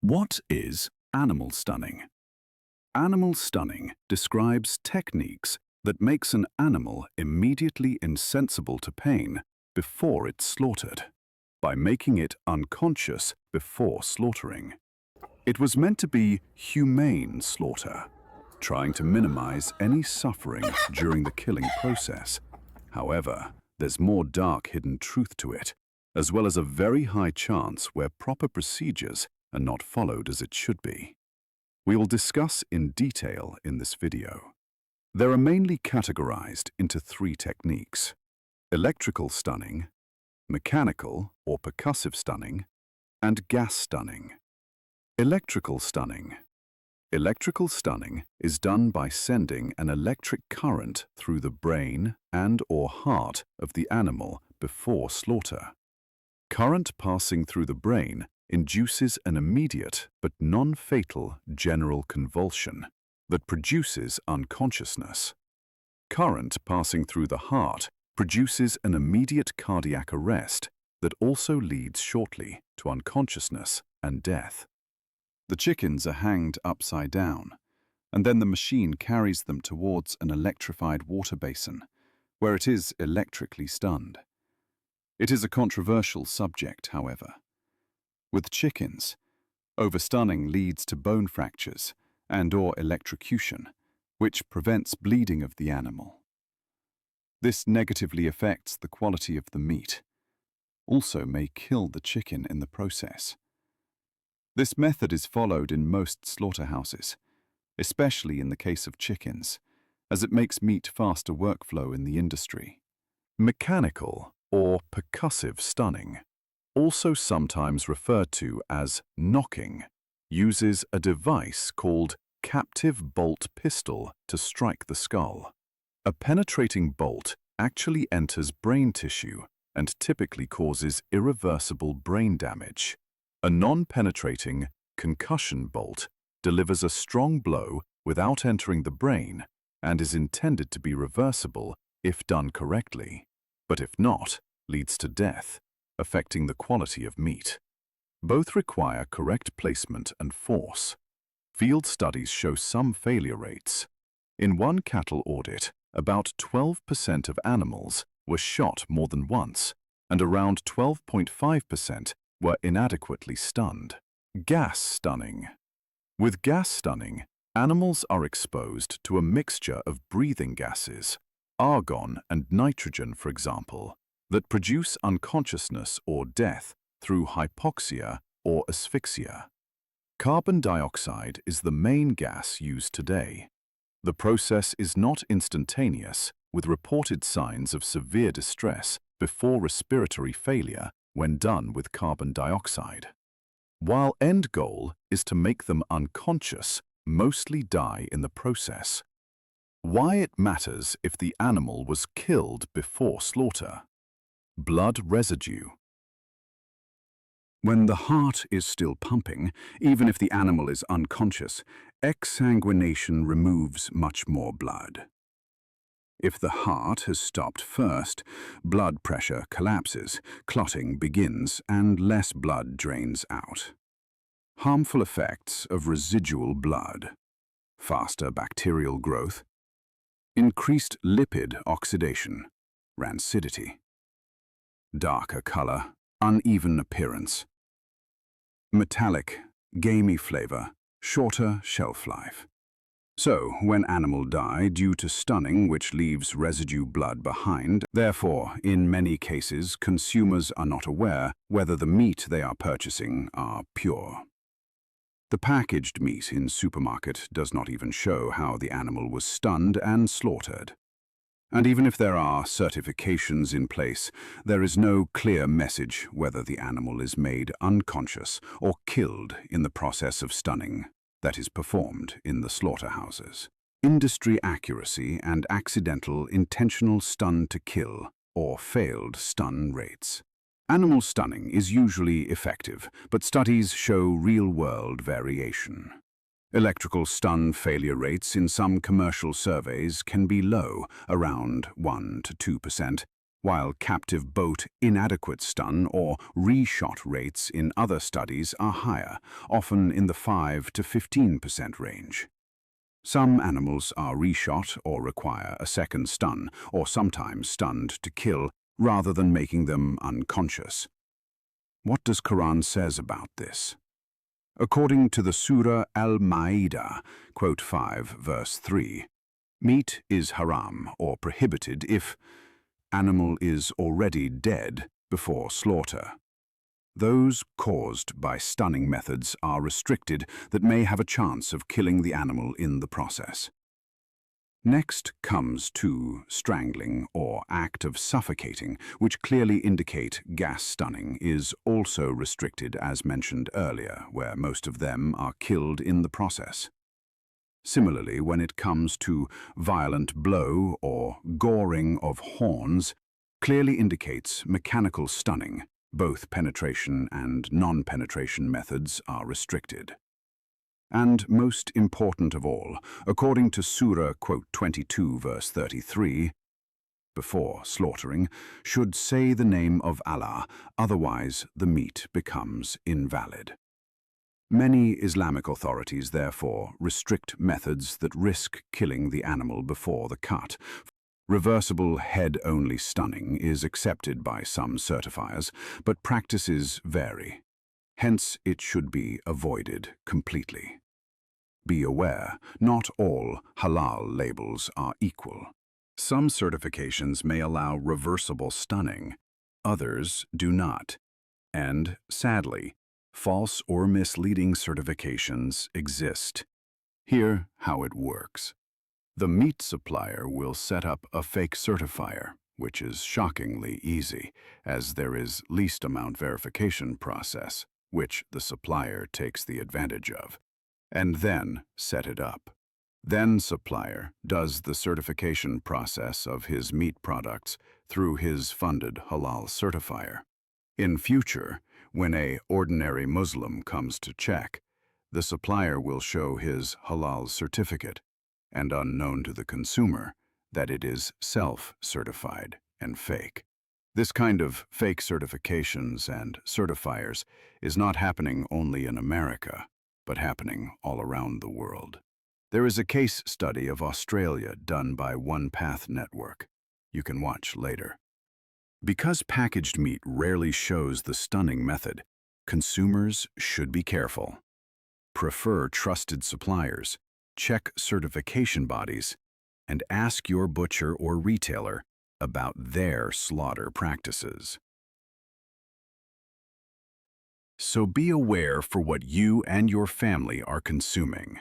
What is animal stunning? Animal stunning describes techniques that makes an animal immediately insensible to pain before it's slaughtered, by making it unconscious before slaughtering. It was meant to be humane slaughter, trying to minimize any suffering during the killing process. However, there's more dark hidden truth to it, as well as a very high chance where proper procedures are not followed as it should be. We will discuss in detail in this video. They are mainly categorized into three techniques: electrical stunning, mechanical or percussive stunning, and gas stunning. Electrical stunning. Electrical stunning is done by sending an electric current through the brain and/or heart of the animal before slaughter. Current passing through the brain induces an immediate but non-fatal general convulsion that produces unconsciousness. Current passing through the heart produces an immediate cardiac arrest that also leads shortly to unconsciousness and death. The chickens are hanged upside down, and then the machine carries them towards an electrified water basin, where it is electrically stunned. It is a controversial subject, however. With chickens, overstunning leads to bone fractures and/or electrocution, which prevents bleeding of the animal. This negatively affects the quality of the meat, also may kill the chicken in the process. This method is followed in most slaughterhouses, especially in the case of chickens, as it makes meat faster workflow in the industry. Mechanical or percussive stunning, also sometimes referred to as knocking, uses a device called captive bolt pistol to strike the skull. A penetrating bolt actually enters brain tissue and typically causes irreversible brain damage. A non-penetrating concussion bolt delivers a strong blow without entering the brain and is intended to be reversible if done correctly, but if not, leads to death, affecting the quality of meat. Both require correct placement and force. Field studies show some failure rates. In one cattle audit, about 12% of animals were shot more than once, and around 12.5% were inadequately stunned. Gas stunning. With gas stunning, animals are exposed to a mixture of breathing gases, argon and nitrogen for example, that produce unconsciousness or death through hypoxia or asphyxia. Carbon dioxide is the main gas used today. The process is not instantaneous, with reported signs of severe distress before respiratory failure when done with carbon dioxide. While end goal is to make them unconscious, mostly die in the process. Why it matters if the animal was killed before slaughter. Blood residue. When the heart is still pumping, even if the animal is unconscious, exsanguination removes much more blood. If the heart has stopped first, blood pressure collapses, clotting begins, and less blood drains out. Harmful effects of residual blood: faster bacterial growth, increased lipid oxidation, rancidity, darker color, uneven appearance, metallic, gamey flavor, shorter shelf life. So, when animals die due to stunning which leaves residue blood behind, therefore, in many cases, consumers are not aware whether the meat they are purchasing are pure. The packaged meat in supermarket does not even show how the animal was stunned and slaughtered. And even if there are certifications in place, there is no clear message whether the animal is made unconscious or killed in the process of stunning that is performed in the slaughterhouses. Industry accuracy and accidental intentional stun to kill or failed stun rates. Animal stunning is usually effective, but studies show real-world variation. Electrical stun failure rates in some commercial surveys can be low, around 1 to 2%, while captive boat inadequate stun or reshot rates in other studies are higher, often in the 5 to 15% range. Some animals are reshot or require a second stun, or sometimes stunned to kill, rather than making them unconscious. What does Quran says about this? According to the Surah Al-Ma'idah, quote 5, verse 3, meat is haram or prohibited if animal is already dead before slaughter. Those caused by stunning methods are restricted that may have a chance of killing the animal in the process. Next comes strangling or act of suffocating, which clearly indicate gas stunning is also restricted as mentioned earlier, where most of them are killed in the process. Similarly, when it comes to violent blow or goring of horns, clearly indicates mechanical stunning. Both penetration and non-penetration methods are restricted. And most important of all, according to Surah quote 22 verse 33, before slaughtering, should say the name of Allah, otherwise the meat becomes invalid. Many Islamic authorities, therefore, restrict methods that risk killing the animal before the cut. Reversible head-only stunning is accepted by some certifiers, but practices vary. Hence, it should be avoided completely. Be aware, not all halal labels are equal. Some certifications may allow reversible stunning, others do not. And, sadly, false or misleading certifications exist. Here how it works. The meat supplier will set up a fake certifier, which is shockingly easy, as there is least amount verification process, which the supplier takes the advantage of, and then set it up. Then supplier does the certification process of his meat products through his funded halal certifier. In future, when a ordinary Muslim comes to check, the supplier will show his halal certificate, and unknown to the consumer, that it is self-certified and fake. This kind of fake certifications and certifiers is not happening only in America, but happening all around the world. There is a case study of Australia done by One Path Network. You can watch later. Because packaged meat rarely shows the stunning method, consumers should be careful. Prefer trusted suppliers, check certification bodies, and ask your butcher or retailer about their slaughter practices. So be aware for what you and your family are consuming.